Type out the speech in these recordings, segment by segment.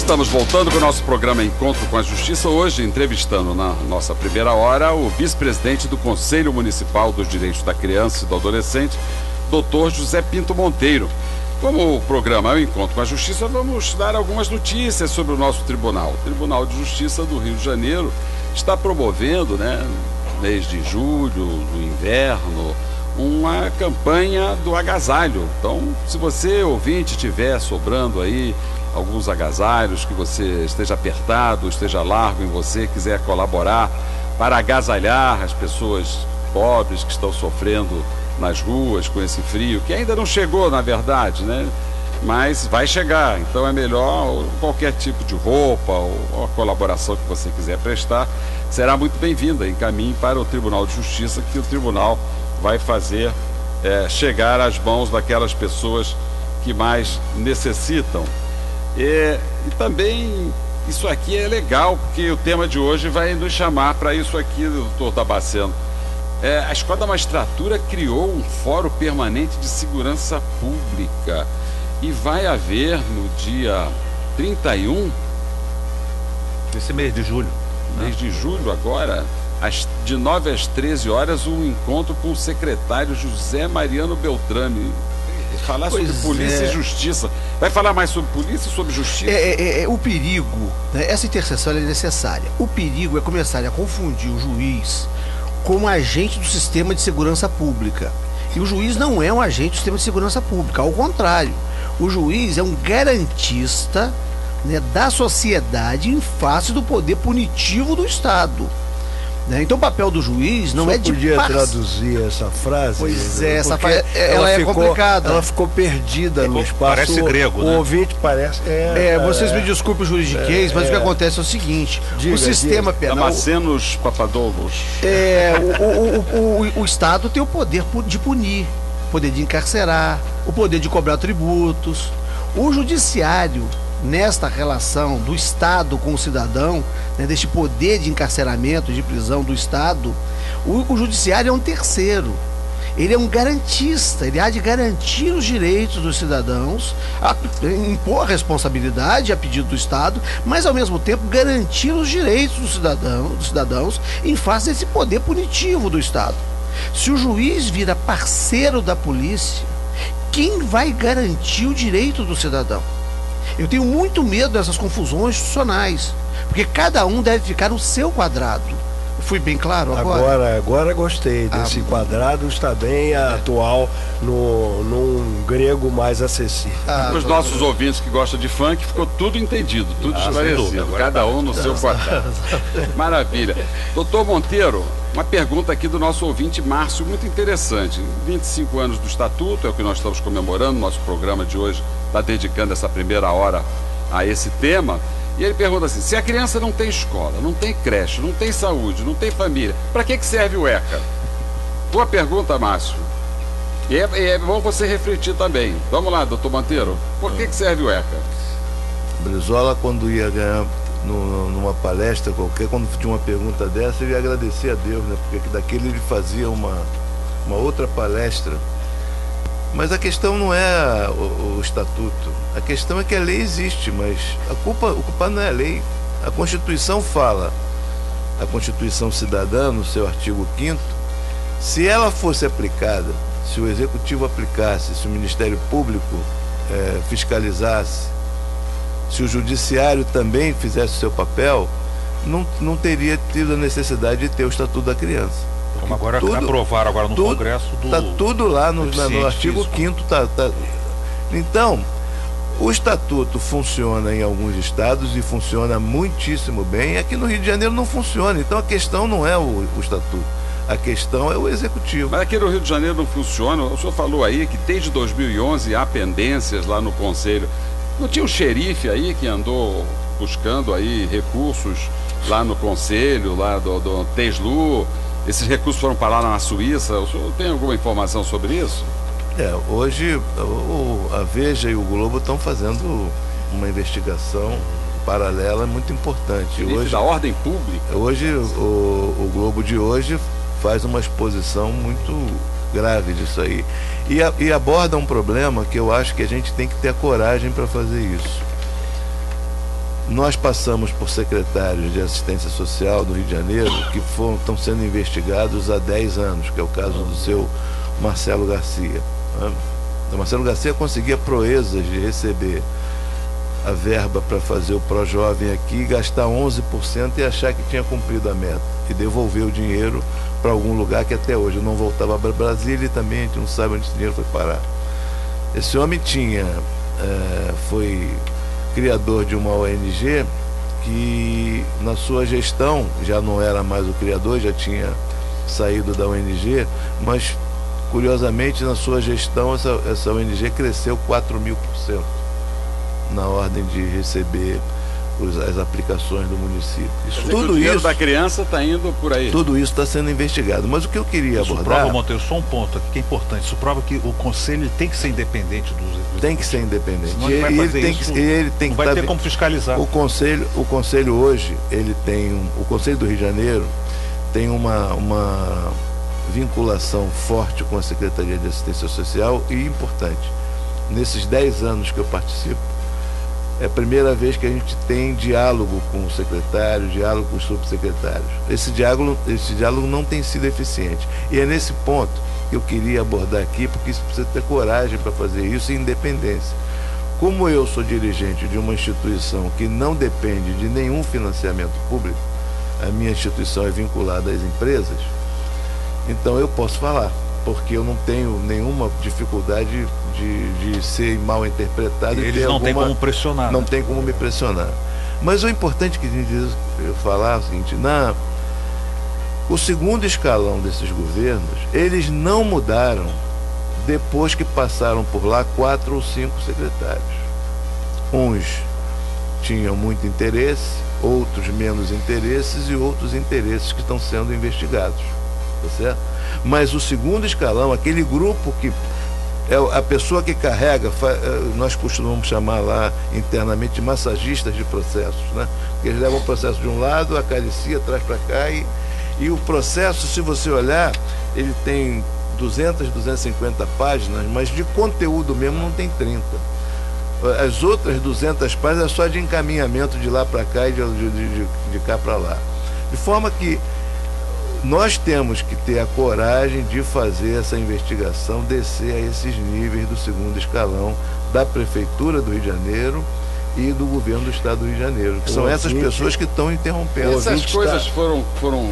Estamos voltando com o nosso programa Encontro com a Justiça, hoje entrevistando na nossa primeira hora o vice-presidente do Conselho Municipal dos Direitos da Criança e do Adolescente, Dr. José Pinto Monteiro. Como o programa é o Encontro com a Justiça, vamos dar algumas notícias sobre o nosso tribunal. O Tribunal de Justiça do Rio de Janeiro está promovendo, no mês de julho, do inverno, uma campanha do agasalho. Então, se você, ouvinte, tiver sobrando aí alguns agasalhos, que você esteja apertado, esteja largo em você, quiser colaborar para agasalhar as pessoas pobres que estão sofrendo nas ruas com esse frio, que ainda não chegou, na verdade, mas vai chegar. Então é melhor qualquer tipo de roupa ou a colaboração que você quiser prestar, será muito bem-vinda. Encaminhe para o Tribunal de Justiça, que o tribunal vai fazer chegar às mãos daquelas pessoas que mais necessitam. E também isso aqui é legal, porque o tema de hoje vai nos chamar para isso aqui, doutor Damasceno. A Escola da Magistratura criou um Fórum Permanente de Segurança Pública e vai haver no dia 31, esse mês de julho, mês de julho agora, de 9 às 13 horas, um encontro com o secretário José Mariano Beltrame. Falar sobre polícia e justiça. Vai falar mais sobre polícia e sobre justiça? O perigo, essa interseção é necessária. O perigo é começar a confundir o juiz como agente do sistema de segurança pública. E o juiz não é um agente do sistema de segurança pública, ao contrário. O juiz é um garantista da sociedade em face do poder punitivo do Estado. Então o papel do juiz não é de... podia traduzir essa frase? Pois é, essa frase, ela é complicada. Ela ficou perdida no espaço. Parece grego, o ouvinte parece... Vocês me desculpem o juridiquês, mas o que acontece é o seguinte: o sistema penal... Damascenos Papadopoulos. O Estado tem o poder de punir, o poder de encarcerar, o poder de cobrar tributos. O judiciário, nesta relação do Estado com o cidadão, deste poder de encarceramento, de prisão do Estado, o judiciário é um terceiro. Ele é um garantista, ele há de garantir os direitos dos cidadãos, impor a responsabilidade a pedido do Estado, mas ao mesmo tempo garantir os direitos dos cidadãos em face desse poder punitivo do Estado. Se o juiz vira parceiro da polícia, quem vai garantir o direito do cidadão? Eu tenho muito medo dessas confusões institucionais, porque cada um deve ficar no seu quadrado. Fui bem claro agora? Agora gostei desse quadrado, está bem atual, num grego mais acessível. Para os nossos ouvintes que gostam de funk, ficou tudo entendido, tudo esclarecido, cada um no seu quadrado. Maravilha. Doutor Monteiro, uma pergunta aqui do nosso ouvinte Márcio, muito interessante. 25 anos do Estatuto, é o que nós estamos comemorando, nosso programa de hoje está dedicando essa primeira hora a esse tema. E ele pergunta assim: se a criança não tem escola, não tem creche, não tem saúde, não tem família, para que serve o ECA? Boa pergunta, Márcio. E é bom você refletir também. Vamos lá, doutor Monteiro, por que serve o ECA? Brizola, quando ia ganhar numa palestra qualquer, quando tinha uma pergunta dessa, ele ia agradecer a Deus, porque daquele ele fazia uma outra palestra. Mas a questão não é o estatuto, a questão é que a lei existe, mas o culpado não é a lei. A Constituição fala, a Constituição Cidadã, no seu artigo 5º, se ela fosse aplicada, se o Executivo aplicasse, se o Ministério Público fiscalizasse, se o Judiciário também fizesse o seu papel, não teria tido a necessidade de ter o Estatuto da Criança. Como agora aprovaram agora no Congresso do... Está tudo lá no artigo 5º. Então, o Estatuto funciona em alguns estados e funciona muitíssimo bem. Aqui no Rio de Janeiro não funciona. Então a questão não é o Estatuto, a questão é o Executivo. Mas aqui no Rio de Janeiro não funciona. O senhor falou aí que desde 2011 há pendências lá no Conselho. Não tinha um xerife aí que andou buscando aí recursos lá no Conselho, lá do Teslu? Esses recursos foram parar na Suíça. O senhor tem alguma informação sobre isso? Hoje a Veja e o Globo estão fazendo uma investigação paralela muito importante. Hoje, da ordem pública. Hoje o Globo de hoje faz uma exposição muito grave disso aí. E aborda um problema que eu acho que a gente tem que ter a coragem para fazer isso. Nós passamos por secretários de assistência social do Rio de Janeiro que estão sendo investigados há 10 anos, que é o caso do seu Marcelo Garcia. O Marcelo Garcia conseguia proezas de receber a verba para fazer o ProJovem aqui, gastar 11% e achar que tinha cumprido a meta e devolver o dinheiro para algum lugar que até hoje não voltava para Brasília e também a gente não sabe onde esse dinheiro foi parar. Esse homem foi criador de uma ONG que na sua gestão, já não era mais o criador, já tinha saído da ONG, mas curiosamente na sua gestão essa ONG cresceu 4.000% na ordem de receber as aplicações do município. Tudo isso da criança está indo por aí. Tudo isso está sendo investigado. Mas o que eu queria abordar... Isso prova, Monteiro, só um ponto aqui que é importante. Isso prova que o conselho tem que ser independente dos... Tem que ser independente. Ele tem que vai ter como fiscalizar. O conselho hoje, o Conselho do Rio de Janeiro tem uma vinculação forte com a Secretaria de Assistência Social e importante. Nesses 10 anos que eu participo, é a primeira vez que a gente tem diálogo com o secretário, diálogo com os subsecretários. Esse diálogo não tem sido eficiente. E é nesse ponto que eu queria abordar aqui, porque você precisa ter coragem para fazer isso e independência. Como eu sou dirigente de uma instituição que não depende de nenhum financiamento público, a minha instituição é vinculada às empresas, então eu posso falar, porque eu não tenho nenhuma dificuldade de ser mal interpretado. Eles não têm como pressionar. Não tem como me pressionar. Mas o importante que a gente falar é o seguinte: o segundo escalão desses governos, eles não mudaram depois que passaram por lá 4 ou 5 secretários. Uns tinham muito interesse, outros menos interesses e outros interesses que estão sendo investigados. Tá certo? Mas o segundo escalão, aquele grupo que é a pessoa que carrega, nós costumamos chamar lá internamente de massagistas de processos, né? Porque eles levam o processo de um lado, acaricia, traz para cá e o processo, se você olhar, ele tem 200, 250 páginas, mas de conteúdo mesmo não tem 30. As outras 200 páginas é só de encaminhamento de lá para cá e de cá para lá. De forma que nós temos que ter a coragem de fazer essa investigação, descer a esses níveis do segundo escalão da Prefeitura do Rio de Janeiro e do Governo do Estado do Rio de Janeiro, que são essas pessoas que estão interrompendo. Essas coisas foram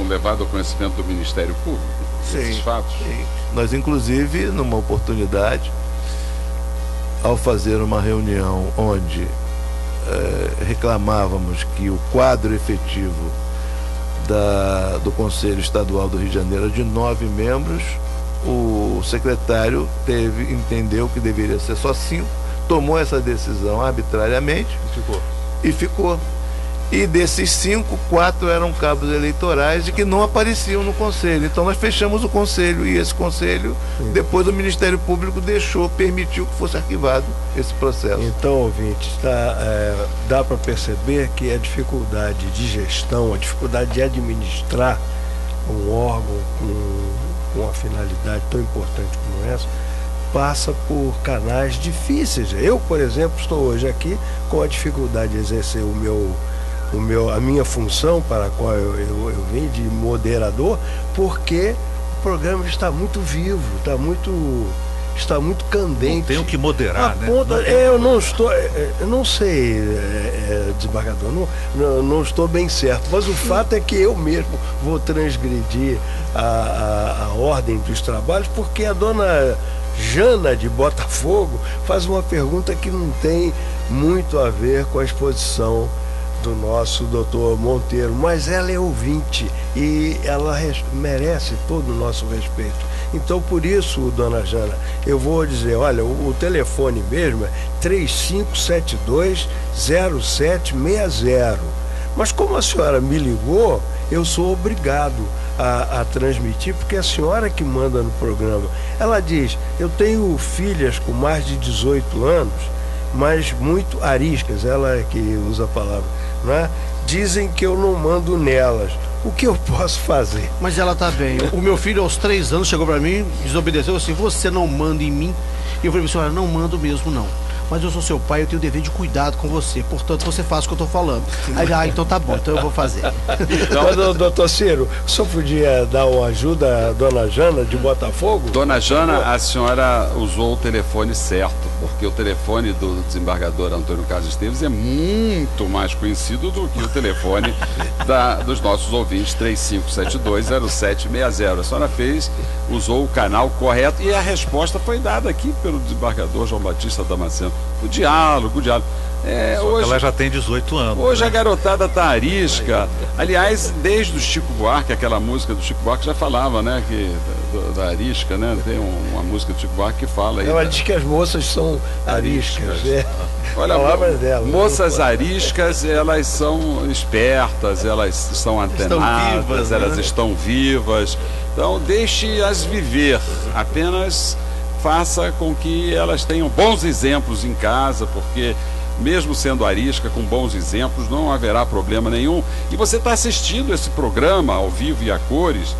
levadas ao conhecimento do Ministério Público? Esses fatos? Sim. Nós, inclusive, numa oportunidade, ao fazer uma reunião onde reclamávamos que o quadro efetivo do Conselho Estadual do Rio de Janeiro de 9 membros, o secretário entendeu que deveria ser só 5, tomou essa decisão arbitrariamente e ficou. E desses 5, 4 eram cabos eleitorais e que não apareciam no Conselho. Então nós fechamos o Conselho e esse Conselho, depois o Ministério Público permitiu que fosse arquivado esse processo. Então, ouvintes, dá para perceber que a dificuldade de gestão, a dificuldade de administrar um órgão com uma finalidade tão importante como essa, passa por canais difíceis. Eu, por exemplo, estou hoje aqui com a dificuldade de exercer a minha função para a qual eu vim de moderador, porque o programa está muito vivo, está muito candente. Não tenho que moderar, né? Eu não sei, desembargador, não estou bem certo, mas o fato é que eu mesmo vou transgredir a ordem dos trabalhos, porque a dona Jana de Botafogo faz uma pergunta que não tem muito a ver com a exposição do nosso doutor Monteiro, mas ela é ouvinte e ela merece todo o nosso respeito. Então, por isso, dona Jana, eu vou dizer, olha, o telefone mesmo é 3572-0760. Mas como a senhora me ligou, eu sou obrigado a transmitir, porque é a senhora que manda no programa. Ela diz, eu tenho filhas com mais de 18 anos, mas muito ariscas, ela é que usa a palavra, né? Dizem que eu não mando nelas. O que eu posso fazer? Mas ela tá bem. O meu filho, aos 3 anos, chegou para mim, desobedeceu assim, você não manda em mim? E eu falei, senhora, não mando mesmo, não. mas eu sou seu pai, eu tenho o dever de cuidado com você, portanto você faz o que eu estou falando. Aí, então tá bom, então eu vou fazer. Mas, doutor Ciro, o senhor podia dar uma ajuda à dona Jana de Botafogo? Dona Jana, a senhora usou o telefone certo, porque o telefone do desembargador Antônio Carlos Esteves é muito mais conhecido do que o telefone dos nossos ouvintes, 35720760. A senhora usou o canal correto e a resposta foi dada aqui pelo desembargador João Batista Damasceno. O diálogo. Hoje, ela já tem 18 anos. Hoje, né? A garotada tá arisca. Aliás, desde o Chico Buarque, aquela música do Chico Buarque já falava, né? Da arisca, né? Tem uma música do Chico Buarque que fala aí. Ela diz que as moças são ariscas. Olha, moças ariscas, elas são espertas, elas são antenadas, elas estão vivas. Então, deixe-as viver. Apenas faça com que elas tenham bons exemplos em casa, porque mesmo sendo arisca, com bons exemplos, não haverá problema nenhum. E você está assistindo esse programa ao vivo e a cores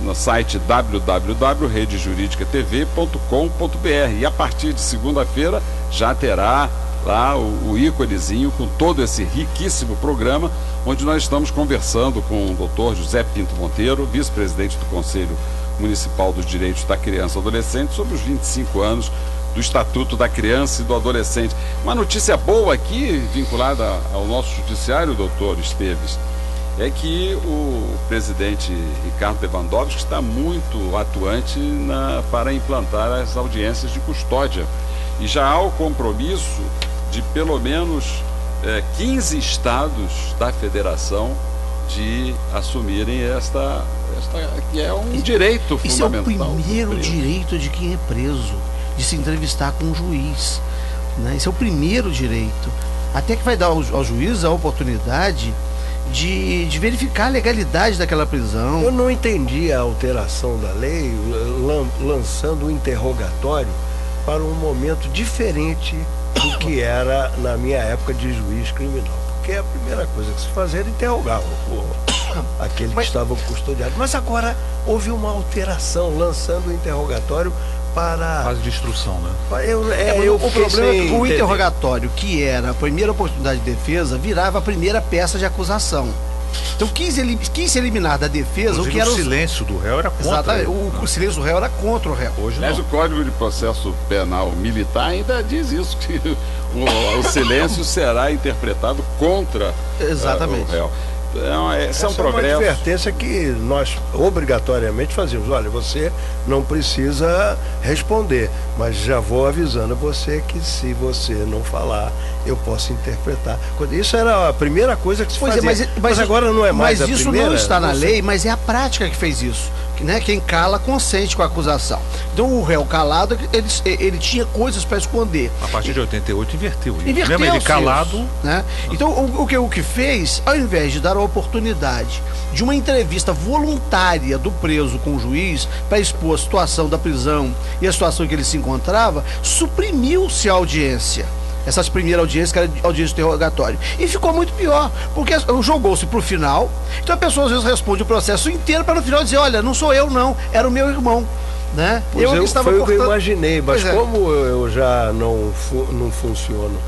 no site www.redejuridicatv.com.br, e a partir de segunda-feira já terá lá o íconezinho com todo esse riquíssimo programa, onde nós estamos conversando com o Dr. José Pinto Monteiro, vice-presidente do Conselho Municipal dos Direitos da Criança e do Adolescente, sobre os 25 anos do Estatuto da Criança e do Adolescente. Uma notícia boa aqui, vinculada ao nosso judiciário, doutor Esteves, é que o presidente Ricardo Lewandowski está muito atuante para implantar as audiências de custódia. E já há o compromisso de pelo menos 15 estados da federação de assumirem esta que é um direito fundamental. Isso é o primeiro direito de quem é preso, de se entrevistar com um juiz, né? Esse é o primeiro direito. Até que vai dar ao juiz a oportunidade de verificar a legalidade daquela prisão. Eu não entendi a alteração da lei, lançando o interrogatório para um momento diferente do que era na minha época de juiz criminal. Porque a primeira coisa que se fazia era interrogar aquele que estava custodiado. Mas agora houve uma alteração, lançando o interrogatório para... Fase de instrução, né? O problema é que o interrogatório, que era a primeira oportunidade de defesa, virava a primeira peça de acusação. Então quis se eliminar da defesa. Inclusive, o que era o silêncio do réu era contra. Exatamente, o silêncio do réu era contra o réu. Hoje não. Mas o Código de Processo Penal Militar ainda diz isso, que o silêncio será interpretado contra o réu. Esse é um progresso. É uma advertência que nós obrigatoriamente fazíamos. Olha, você não precisa responder, mas já vou avisando a você que se você não falar, eu posso interpretar. Isso era a primeira coisa que se fazia. Mas agora não é mais a primeira. Mas isso não está na lei, mas é a prática que fez isso. Né? Quem cala consente com a acusação. Então o réu calado, ele tinha coisas para esconder. A partir de 88 inverteu isso. Mesmo ele calado, né? Então o que fez, ao invés de dar a oportunidade de uma entrevista voluntária do preso com o juiz para expor a situação da prisão e a situação em que ele se encontrava, suprimiu-se a audiência. Essas primeiras audiências, que era audiência de interrogatório. E ficou muito pior, porque jogou-se para o final. Então a pessoa às vezes responde o processo inteiro para no final dizer, olha, não sou eu não, era o meu irmão. Né? Foi o que eu imaginei, mas como eu já não funciono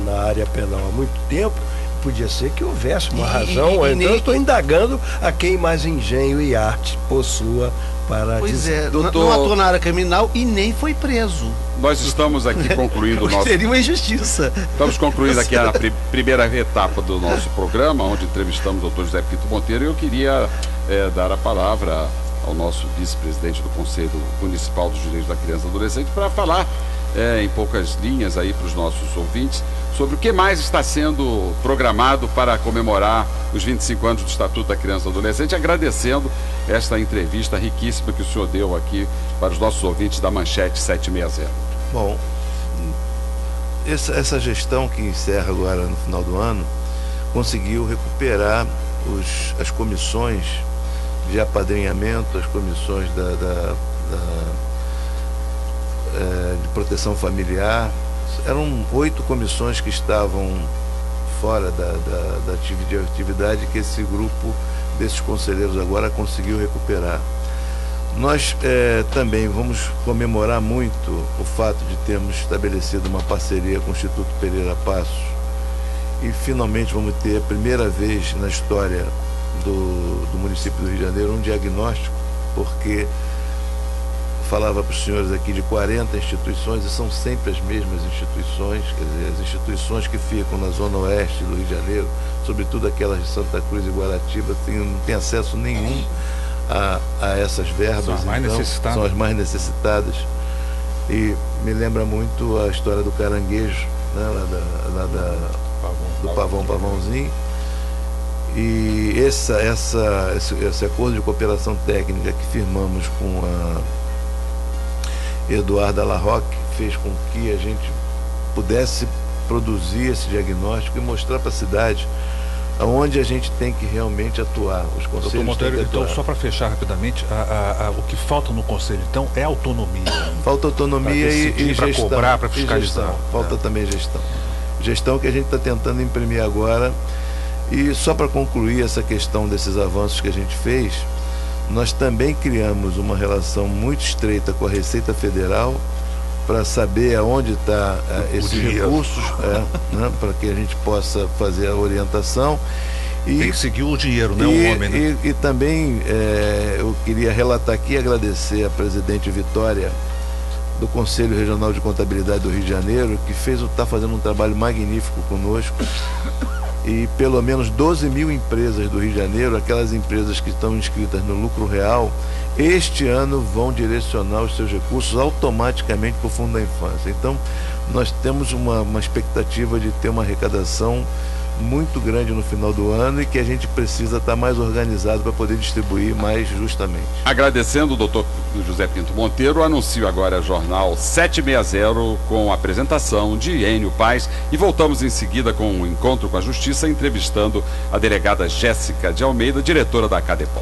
na área penal há muito tempo, podia ser que houvesse uma razão. Então eu estou indagando a quem mais engenho e arte possua para dizer. Não atuou na área criminal e nem foi preso. Nós estamos aqui concluindo o nosso... Seria uma injustiça. Estamos concluindo aqui a primeira etapa do nosso programa, onde entrevistamos o Dr. José Pinto Monteiro, e eu queria dar a palavra ao nosso vice-presidente do Conselho Municipal dos Direitos da Criança e do Adolescente para falar em poucas linhas aí para os nossos ouvintes sobre o que mais está sendo programado para comemorar os 25 anos do Estatuto da Criança e do Adolescente, agradecendo esta entrevista riquíssima que o senhor deu aqui para os nossos ouvintes da Manchete 760. Bom, essa gestão que encerra agora no final do ano conseguiu recuperar as comissões de apadrinhamento, as comissões de proteção familiar. Eram 8 comissões que estavam fora da atividade que esse grupo desses conselheiros agora conseguiu recuperar. Nós também vamos comemorar muito o fato de termos estabelecido uma parceria com o Instituto Pereira Passos e finalmente vamos ter a primeira vez na história do município do Rio de Janeiro um diagnóstico, porque falava para os senhores aqui de 40 instituições e são sempre as mesmas instituições, quer dizer, as instituições que ficam na zona oeste do Rio de Janeiro, sobretudo aquelas de Santa Cruz e Guaratiba, não tem acesso nenhum a essas verbas. São as mais necessitadas. São as mais necessitadas. E me lembra muito a história do caranguejo, né, do Pavãozinho. E esse acordo de cooperação técnica que firmamos com a Eduarda Larroque fez com que a gente pudesse produzir esse diagnóstico e mostrar para a cidade aonde a gente tem que realmente atuar. Os conselhos. Doutor Monteiro, então, só para fechar rapidamente, o que falta no conselho, então, é autonomia. Falta autonomia e gestão. Para cobrar, para fiscalizar. Falta também gestão. Gestão que a gente está tentando imprimir agora. E só para concluir essa questão desses avanços que a gente fez, nós também criamos uma relação muito estreita com a Receita Federal para saber aonde está esses recursos, né, para que a gente possa fazer a orientação. E, tem que seguir o dinheiro, não o homem. Né? E também eu queria relatar aqui e agradecer a presidente Vitória do Conselho Regional de Contabilidade do Rio de Janeiro, que está fazendo um trabalho magnífico conosco. E pelo menos 12 mil empresas do Rio de Janeiro, aquelas empresas que estão inscritas no lucro real, este ano vão direcionar os seus recursos automaticamente para o Fundo da Infância. Então, nós temos uma expectativa de ter uma arrecadação muito grande no final do ano e que a gente precisa estar mais organizado para poder distribuir mais justamente. Agradecendo o doutor José Pinto Monteiro, anuncio agora o Jornal 760 com a apresentação de Enio Paz e voltamos em seguida com um encontro com a Justiça, entrevistando a delegada Jéssica de Almeida, diretora da Cadepol.